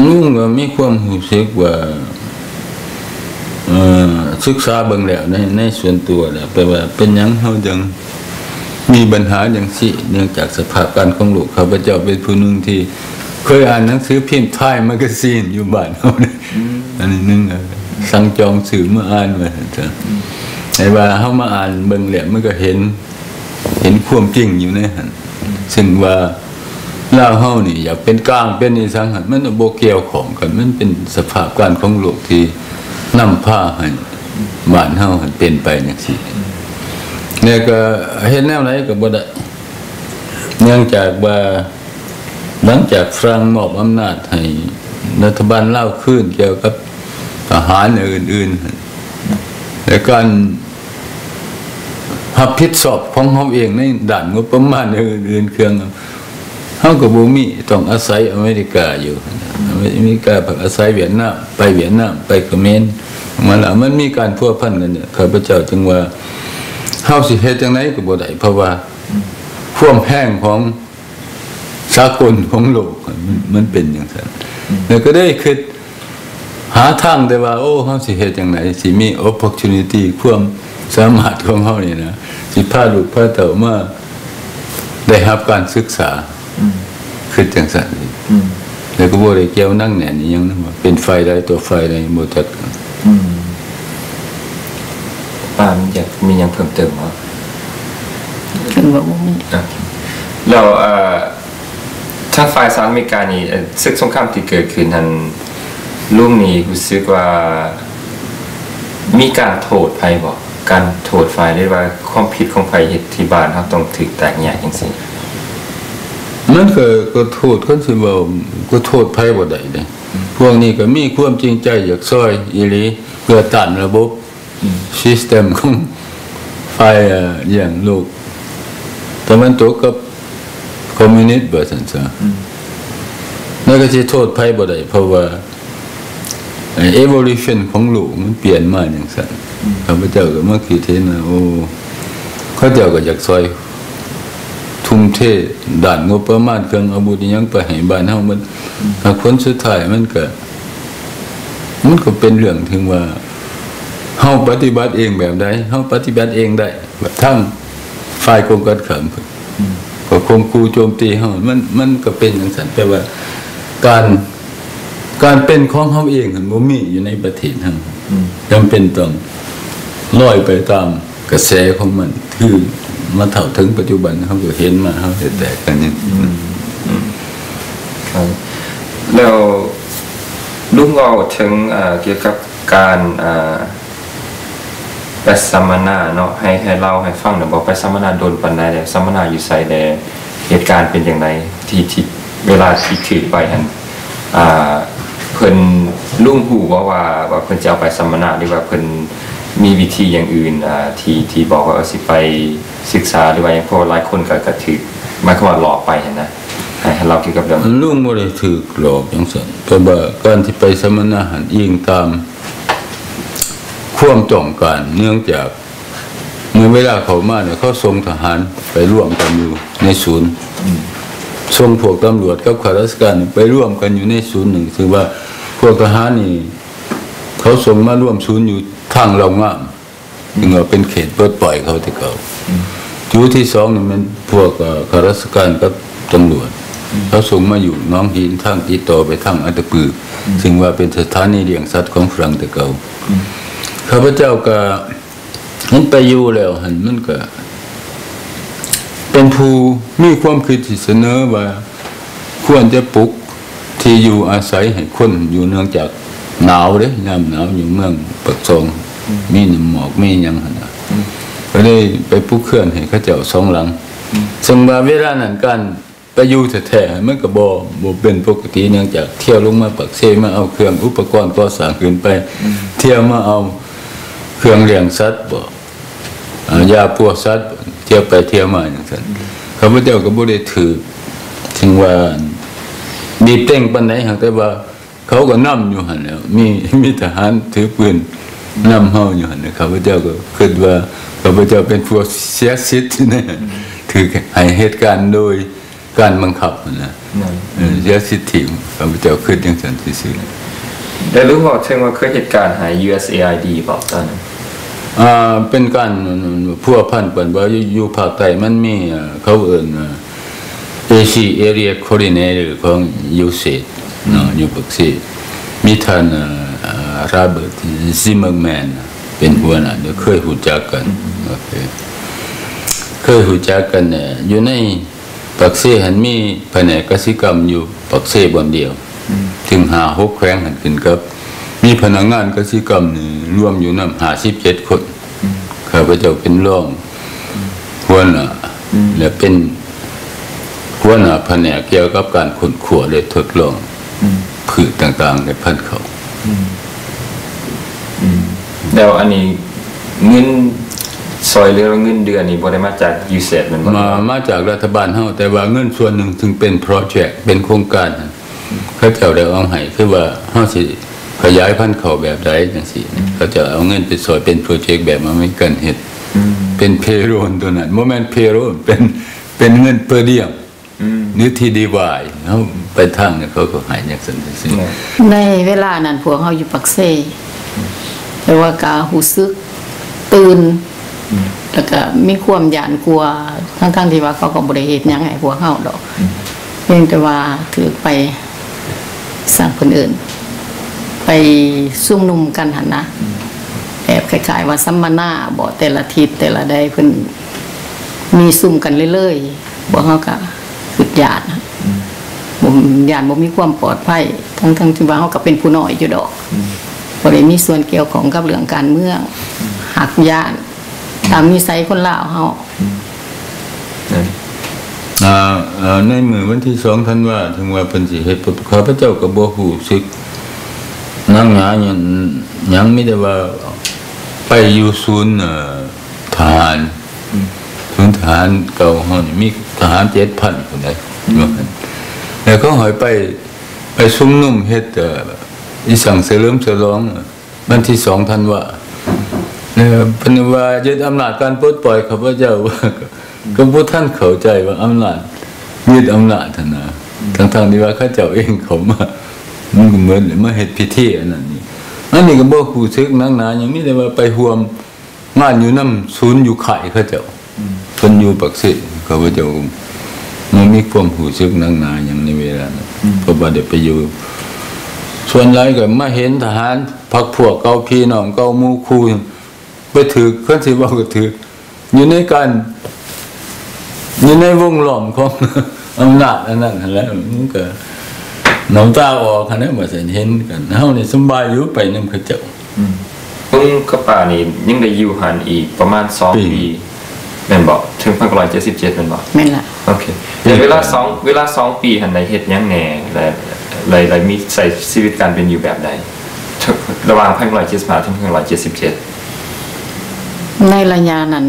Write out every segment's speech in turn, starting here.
ลุงก็มีความรู้สึกว่าศึกษาเบิ่งแล้วในส่วนตัวแล้วแปลว่าเป็นหยังเฮาจังมีปัญหาจังซี่เนื่องจากสภาพการของลูกข้าพเจ้าเป็นผู้นึงที่เคยอ่านหนังสือพิมพ์ไทยแมกกาซีนอยู่บ้านเฮาอันนี้นึงสั่งจองสื่อมาอ่านว่าซั่นไอ้ว่าเฮามาอ่านเบิ่งแล้วมันก็เห็นความจริงอยู่ในหั่นซึ่งว่าลาวเฮานี่อยากเป็นกลางเป็นอีสังหั่นมันบ่เกี่ยวข้องกันมันเป็นสภาพการของโลกที่นำพาให้บ้านเฮาหั่นเป็นไปจังซี่เนี่ยก็เฮ็ดแนวไหนก็บ่ได้เนื่องจากว่าหลังจากฝรั่งมอบอำนาจให้รัฐบาลลาวคืนเกี่ยวกับทหารอื่นๆและการรับผิดชอบของเฮาเองในด้านงบประมาณอื่นๆเครื่องเฮาก็บ่มีต้องอาศัยอเมริกาอยู่อเมริกาพักอาศัยเวียดนามไปเวียดนามไปเขมรมันมีการพัวพันกันเนี่ยข้าพเจ้าจึงว่าเฮาสิเฮ็ดจังได๋ก็บ่ได้เพราะว่าความแห้งของสากลของโลกมันเป็นอย่างนั้นแล้วก็ได้คิดหาทางแต่ว่าโอ้เฮาสิเฮ็ดจังได๋สิมี opportunity ความสามารถของเฮานี่นะสิพาลูกพาเต้ามาได้รับการศึกษาคิดจังซั่นแล้วก็บ่ได้เกี่ยวนั่งแน่นอีหยังนะเป็นไฟใดตัวไฟใดบ่จักป้าอยากมีหยังเพิ่มเติมบ่ถึงว่าบ่มีแล้วทางฝ่ายสหรัฐอเมริกานี่ศึกสงครามที่เกิดขึ้นนั้นลุงนี่รู้สึกว่ามีการโทษภัยบ่การโทษฝ่ายได้ว่าความผิดของฝ่ายเฮ็ดที่บ้านเฮาต้องถูกแตกแยกจังซี่มันก็โทษคนสิว่าก็โทษภัยบ่ได้เด้พวกนี้ก็มีความจริงใจอยากช่วยอีหลีเพื่อต้านระบบซิสเต็มของฝ่ายอย่างโลกแต่มันตกกับคอมมิวนิสต์บ่ซั่นซะนั่นก็สิโทษภัยบ่ได้เพราะว่า evolution ของโลกมันเปลี่ยนมาจังซั่นข้าพเจ้าก็มาคิดเห็นว่าโอ้เขาเจ้าก็อยากช่วยทุ่มเทด้านงบประมาณเครื่องอาวุธยังไปให้บ้านเฮามันผลสุดท้ายมันก็เป็นเรื่องถึงว่าเฮาปฏิบัติเองแบบใดเฮาปฏิบัติเองได้ทั้งฝ่ายกองกันข้ามก็ข่มขู่โจมตีเฮามันก็เป็นจังซั่นแปลว่าการเป็นของเฮาเองมันบ่มีอยู่ในประเทศเฮาจำเป็นต้องลอยไปตามกระแสของมันคือมาเท่าถึงปัจจุบันเฮาก็เห็นมาเฮาแตกกันนี่แล้วลุงเว้าถึงเกี่ยวกับการไปสัมมนาเนาะให้เล่าให้ฟังหน่อยบอกไปสัมมนาโดนปานใดแล้วสัมมนาอยู่ไสแลเหตุการณ์เป็นจังไดที่เวลาที่ถือไปหั่นเพิ่นลุงฮู้ว่าเพิ่นจะเอาไปสัมมนาหรือว่าเพิ่นมีวิธีอย่างอื่นที่บอกว่าสิไปศึกษาหรือว่าอย่างพวกหลายคนก็ถือหมายความว่าหลอกไปหั่นนะให้เราเกี่ยวกับเรื่องลุงบ่ได้ถูกหลอกจังซั่นเพราะว่าการที่ไปสัมมนาหันอิงตามความต้องการเนื่องจากเมื่อเวลาเขามาเนี่ยเขาส่งทหารไปร่วมกันอยู่ในศูนย์ส่งพวกตำรวจกับข้าราชการไปร่วมกันอยู่ในศูนย์หนึ่งคือว่าพวกทหารนี่เขาส่งมาร่วมศูนย์อยู่ทางเรางามจึงว่าเป็นเขตปลดปล่อยเขาที่เก่าจุดที่2นี่มันพวกข้าราชการกับตำรวจเขาส่งมาอยู่น้องหินทางติดต่อไปทางอัตตปือซึ่งว่าเป็นสถานีเลี้ยงสัตว์ของฝรั่งแต่เก่าข้าพเจ้าก็มันไปอยู่แล้วหันมันก็เป็นผู้มีความคิดที่เสนอว่าควรจะปลุกที่อยู่อาศัยให้คนอยู่เนื่องจากหนาวเด้ยามหนาวอยู่เมืองปักซองมีน้ำหมอกมีหยังหั่นน่ะก็เลยไปปลุกเคลื่อนให้เขาเจ้า2หลังซึ่งว่าเวลานั้นการไปอยู่แท้ๆมันก็บ่เป็นปกติเนื่องจากเที่ยวลงมาปักเซมาเอาเครื่องอุปกรณ์ก่อสร้างขึ้นไปเที่ยวมาเอาเครื่องเลี้ยงสัตว์บ่ยาพวกสัตว์เที่ยวไปเที่ยวมาจังซั่นข้าพเจ้าก็บ่ได้ถือถึงว่าบีบเต้งปานใดหากแต่ว่าเขาก็นำอยู่หั่นแล้วมีทหารถือปืนนำเฮาอยู่หั่นข้าพเจ้าก็คิดว่าข้าพเจ้าเป็นผู้เสียสิทธิ์นะถือให้เหตุการณ์โดย การบังคับนะเสียสิทธิข้าพเจ้าคิดจังซั่นซื่อๆได้รู้ว่าถึงว่าเคยเหตุการณ์หาย USAID บอกตอนนั้นเป็นการพัวพันกันว่าอยู่ภาคใต้มันมีเขาเอิ้นAC Area Coordinator ของ USAID เนาะอยู่ปักซี่มีท่านราเบิร์ตซิมเมอร์แมนเป็นหัวหน้าเดี๋ยวเคยรู้จักกันโอเคเคยรู้จักกันเนี่ยอยู่ในปักซี่หันมีแผนกกสิกรรมอยู่ปักซี่บนเดียวถึง5-6แขวงหันขึ้นครับมีพนักงานกสิกรรมนี่รวมอยู่นำ57คนข้าพเจ้าเป็นรองหัวหน้าและเป็นหัวหน้าแผนกเกี่ยวกับการขุดขัวและทดลองพืชต่างๆในพันธุ์เขาแล้วอันนี้เงินซอยเรือเงินเดือนนี่บ่ได้มาจาก USAID มันมาจากรัฐบาลเฮาแต่ว่าเงินส่วนหนึ่งถึงเป็นโปรเจกต์เป็นโครงการเขาเจ้าได้เอาให้คือว่าเฮาสิขยายพันธุ์เขาแบบใดจังซี่เขาจะเอาเงินไปซอยเป็นโปรเจกต์แบบอเมริกันเฮ็ดเป็นเพโรนตัวนั้นบ่แม่นเพโรนเป็นเงินเปอร์เดียมนึกที่ดีวายเฮาไปทางเนี่ยเขาก็ให้จังซั่นซื่อในเวลานั้นพวกเฮาอยู่ปักเซ่แต่ว่าก็รู้สึกตื่นแล้วก็มีความหยาดกลัวทั้งที่ว่าเขาก็บ่ได้เฮ็ดหยังให้พวกเฮาดอกเพียงแต่ว่าถือไปสร้างคนอื่นไปซุ่มนุมกันหั่นนะแบบคล้ายๆว่าสัมมนาบ่แต่ละทิศแต่ละใดเพิ่นมีซุ่มกันเรื่อยๆพวกเฮาก็ฝึกญาติบ่ญาติบ่มีความปลอดภัยทั้งที่ว่าเฮาก็เป็นผู้น้อยอยู่ดอกบ่ได้มีส่วนเกี่ยวของกับเรื่องการเมืองหักญาติตามนิสัยคนลาวเฮาในมื้อวันที่2ธันวาคมถึงว่าเพิ่นสิเฮ็ดข้าพเจ้าก็บ่ฮู้สึกนางหายังมีแต่ว่าไปอยู่ศูนย์ทหารศูนย์ทหารเก่าเฮานี่มีทหาร 7,000 คนได้แล้วเขาให้ไปชุมนุมเฮ็ดอีสังเฉลิมฉลองวันที่2ธันวาคมเนี่ยเพิ่นว่ายึดอำนาจการปลดปล่อยข้าพเจ้าก็บ่ทันเข้าใจว่าอำนาจยึดอำนาจนะทั้งๆที่ว่าเขาเจ้าเองเขามามันก็เหมือนมาเฮ็ดพิธีอันนั้นนี่อันนี้ก็บ่ฮู้สึกนักหนาหยังมีแต่ว่าไปร่วมงานอยู่นำศูนย์อยู่ค่ายเขาเจ้าเพิ่นอยู่ปักซี่เขาเจ้ามันมีความรู้สึกนักหนาหยังในเวลานั้นก็บ่ได้ไปอยู่ส่วนหลายก็มาเห็นทหารพรรคพวกเก่าพี่น้องเก่าหมู่คู่ไปถือเพิ่นสิว่าก็ถืออยู่ในการอยู่ในวงล้อมของอำนาจอันนั้นแล้วมันก็น้ำตาออกคันนั้นบ่เห็นกันเฮานี่สบายอยู่ไปนำเขาเจ้าเพิ่งกับป้านี่ยังได้อยู่หันอีกประมาณ2ปีแม่นบ่ถึง1977แม่นบ่แม่นล่ะโอเคเวลา2ปีหันได้เฮ็ดหยังแหน่และมีใช้ชีวิตการเป็นอยู่แบบใดระหว่าง1975ถึง1977ในระยะนั้น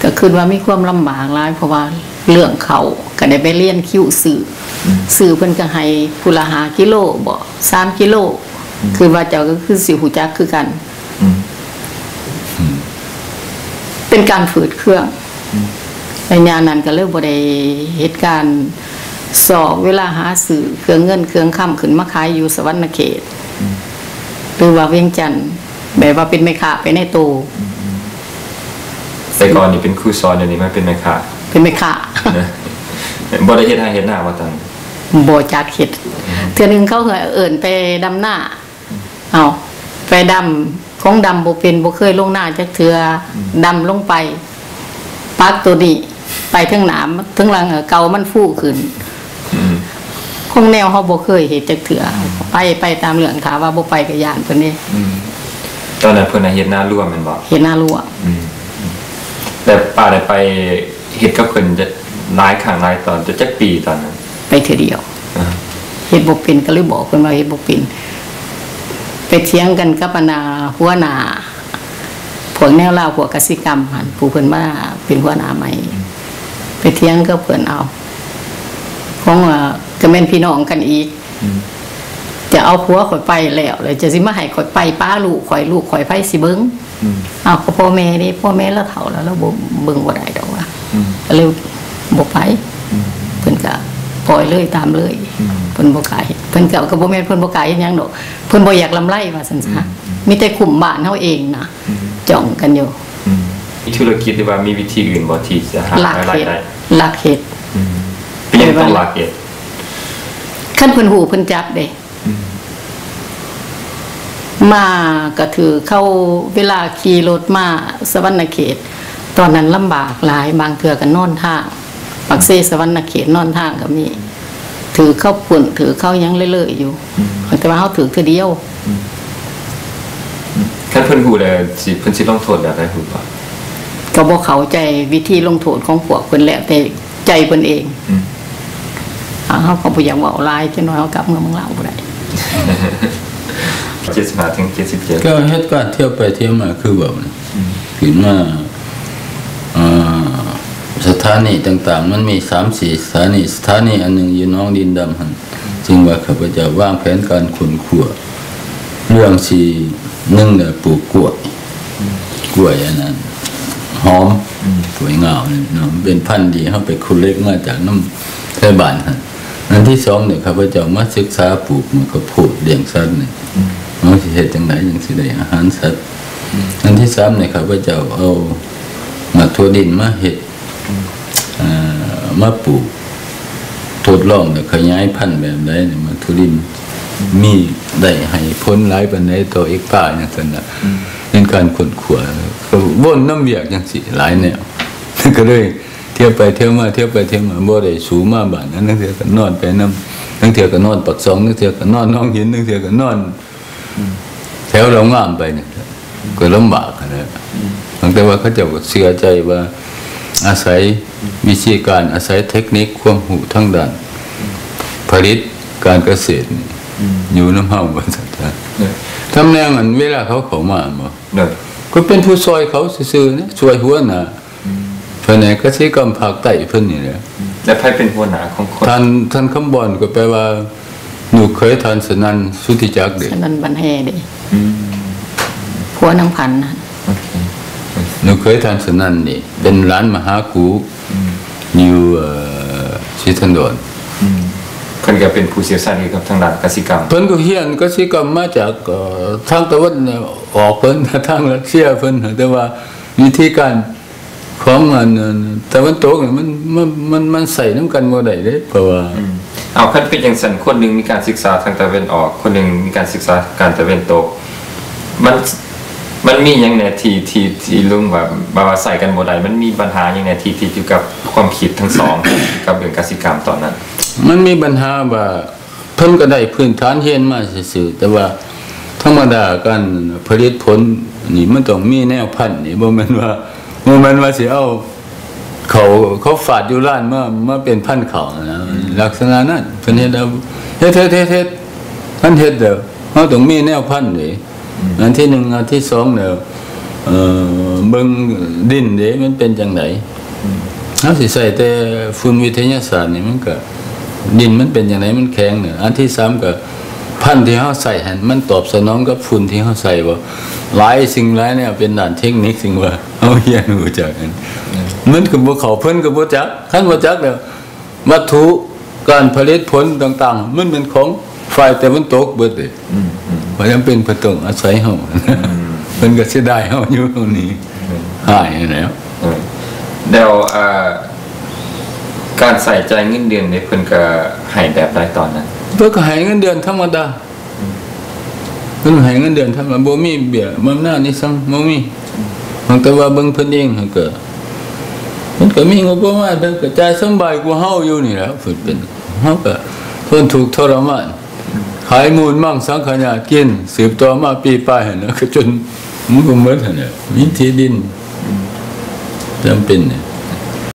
ก็คือว่ามีความลำบากหลายเพราะว่าเรื่องเขาก็ได้ไปเรียนคิวสื่อเพิ่นก็ให้ผู้ละ5กิโลบ่3กิโลคือว่าเจ้าก็คือสิฮู้จักคือกันเป็นการฝืดเครื่องระยะนั้นก็เลยบ่ได้เหตุการณ์สอบเวลาหาสื่อเครื่องเงินเครื่องค้ำขึ้นมาขายอยู่สวรรณเขตหรือว่าเวียงจันทน์แบบว่าเป็นแม่ค้าไปในตู้แต่ก่อนนี่เป็นครูสอนเดี๋ยวนี้มันเป็นแม่ค้าบ่ได้เฮ็ดให้เฮ็ดหน้าว่าตังบ่จักเฮ็ดเทื่อนึงเขาเอิ้นไปดำหน้าเอาไปดำของดำบ่เป็นบ่เคยลงหน้าจักเทื่อดำลงไปปักตัวนี้ไปถึงหนามถึงหลังเก่ามันฟูขึ้นคงแนวเฮาบ่เคยเฮ็ดจักเทื่อไปตามเรื่องค่ะว่าบ่ไปก็ย่านเพิ่นนี่ตอนนั้นเพิ่นเฮ็ดหน้ารั่วแม่นบ่เฮ็ดหน้ารั่วแต่ป้าได้ไปเฮ็ดกับเพิ่นจะหลายครั้งหลายตอนจะจักปีตอนนั้นไปเทื่อเดียวเฮ็ดบ่เป็นก็เลยบอกเพิ่นว่าเฮ็ดบ่เป็นไปเถียงกันกับหัวหน้าพวกแนวลาวพวกกสิกรรมหั่นผู้เพิ่นมาเป็นหัวหน้าใหม่ไปเถียงกับเพิ่นเอาของก็แม่นพี่น้องกันอีกจะเอาผัวข่อยไปแล้วเลยจะสิมาให้ข่อยไปป้าลูกข่อยไผสิเบิ่งเอาก็พ่อแม่นี่พ่อแม่แล้วเฒ่าแล้วบ่เบิ่งบ่ได้ดอกว่าก็เลยบ่ไป เพิ่นก็ปล่อยเลยตามเลยเพิ่นบ่กล้าเฮ็ดเพิ่นก็บ่แม่นเพิ่นบ่กล้าเฮ็ดหยังดอกเพิ่นบ่อยากลำไรว่าซั่นซะมีแต่คุมบ้านเฮาเองนะจ้องกันอยู่มีธุรกิจหรือว่ามีวิธีอื่นบ่ที่จะหารายได้ลักเฮ็ดเปลี่ยนต้องลักเฮ็ดคันเพิ่นฮู้เพิ่นจับเด้มาก็ถือเข้าเวลาขี่รถมาสวรรณเขตตอนนั้นลำบากหลายบางเทื่อก็นอนทางปักเซสวรรณเขตนอนทางก็มีถือเข้าปุ่นถือเข้ายังเลื่อยๆอยู่แต่ว่าเฮาถือคือเดียวคันเพิ่นฮู้แล้วสิเพิ่นสิลงโทษแบบใดฮู้บ่ก็บ่เข้าใจวิธีลงโทษของพวกเพิ่นแล้วแต่ใจเพิ่นเองเฮาก็บ่อยากเว้าหลายจังน้อยเฮากลับเมืองลาวบ่ได้75ถึง77ก็เหตุการณ์เที่ยวไปเที่ยวมาคือแบบขึ้นมาสถานีต่างๆมันมี 3-4 สถานีอันนึงอยู่น้องดินดำหั่นจึงว่าข้าพเจ้าวางแผนการขนขั่วเรื่องสิ1น่ะปลูกกล้วยอันนั้นหอมสวยงามเนาะเป็นพันธุ์ดีเฮาไปคุเล็กมาจากน้ำไทบ้านหั่นอันที่2เนี่ยข้าพเจ้ามาศึกษาปลูกมันก็พูดเลี้ยงสัตว์นี่เฮาสิเฮ็ดจังได๋จังสิได้อาหารสัตว์อันที่3เนี่ยข้าพเจ้าเอามาทั่วดินมาเฮ็ดมาปลูกทดลองแล้วขยายพันธุ์แบบใดเนี่ยมาทั่วดินมีได้ให้ผลหลายปานใดต่อเอกตาร์จังซั่นน่ะเป็นการขนขวก็วนน้ำเวียกจังซี่หลายแนวก็เลยเที่ยวไปเที่ยวมาบ่ได้สูมาบ้านนั้นนึงเทื่อก็นอนไปนำนึงเทื่อก็นอนปักซองนึงเทื่อก็นอนน้องหินนึงเทื่อก็นอนแถวเรางามไปนี่ก็ลำบากนะแต่ว่าเขาเจ้าก็เชื่อใจว่าอาศัยวิธีการอาศัยเทคนิคความรู้ทางด้านผลิตการเกษตรอยู่น้ำเฮาบ่ซั่นทำแนวนั้นเวลาเขาเข้ามาบ่ก็เป็นผู้ซอยเขาซื่อๆนะช่วยหัวหน้าเพิ่นน่ะเกษตรกรรมภาคใต้เพิ่นนี่แหละแล้วไผเป็นหัวหน้าของคนท่านคำบ่อนก็แปลว่าหนูเคยท่านสนั่นสุทธิจักรเด้สนั่นบรรแฮเด้ผัวนางพันน่ะหนูเคยท่านสนั่นนี่เป็นหลานมหาครูอยู่ศรีธันดรเพิ่นก็เป็นผู้เชี่ยวชาญเกี่ยวกับทางด้านกสิกรรมเพิ่นก็เรียนกสิกรรมมาจากทางตะวันออกเพิ่นทางรัสเซียเพิ่นแต่ว่าวิธีการของมันตะวันตกนี่มันใส่น้ำกันบ่ได้เด้เพราะว่าเอาคันเป็นจังซั่นคนนึงมีการศึกษาทางตะวันออกคนนึงมีการศึกษาการตะวันตกมันมีหยังแน่ที่ลุงว่าใส่กันบ่ได้มันมีปัญหาหยังแน่ที่อยู่กับความคิดทั้งสองกับเรื่องกสิกรรมตอนนั้นมันมีปัญหาว่าเพิ่นก็ได้พื้นฐานเรียนมาซื่อๆแต่ว่าธรรมดาการผลิตผลนี่มันต้องมีแนวพันธุ์นี่บ่แม่นว่าสิเอาเขาฝาดอยู่ร้านมาเป็นพันธุ์เขานะลักษณะนั้นเพิ่นเฮ็ดเฮ็ดท่านเฮ็ดเด้อเฮาต้องมีแนวพันธุ์นี่อันที่1อันที่2เนี่ยเบิ่งดินเด้มันเป็นจังได๋เฮาสิใส่แต่ฝุ่นวิทยาศาสตร์นี่มันก็ดินมันเป็นจังได๋มันแข็งเนี่ยอันที่3ก็พันธุ์ที่เฮาใส่หั่นมันตอบสนองกับฝุ่นที่เฮาใส่บ่หลายสิ่งหลายเนี่ยเป็นด้านเทคนิคสิ่งว่าเฮาเรียนรู้จักกันมันก็บ่เข้าเพิ่นก็บ่จักคันบ่จักแล้ววัตถุการผลิตผลต่างๆมันเป็นของฝ่ายตะวันตกเบิดเลยเพราะฉะนั้นเป็นเพิ่นต้องอาศัยเฮาเพิ่นก็สิได้เฮาอยู่ตรงนี้หายแล้วการใส่ใจเงินเดือนนี่เพิ่นก็ให้แบบใดตอนนั้นเพิ่นก็ให้เงินเดือนธรรมดาเพิ่นให้เงินเดือนธรรมดาบ่มีเบี้ยบำนาญนี่ซังบ่มีแต่ว่าเบิ่งเพิ่นเองก็มันก็มีงบประมาณเพิ่นก็จ่ายสบายกว่าเฮาอยู่นี่แหละเพิ่นเป็นเฮาก็เพิ่นถูกทรมานขายมูลมั่งสังขยากินสืบต่อมาปีปลายหั่นน่ะก็จนมันก็หมดหั่นน่ะมีที่ดินจำเป็นเนี่ย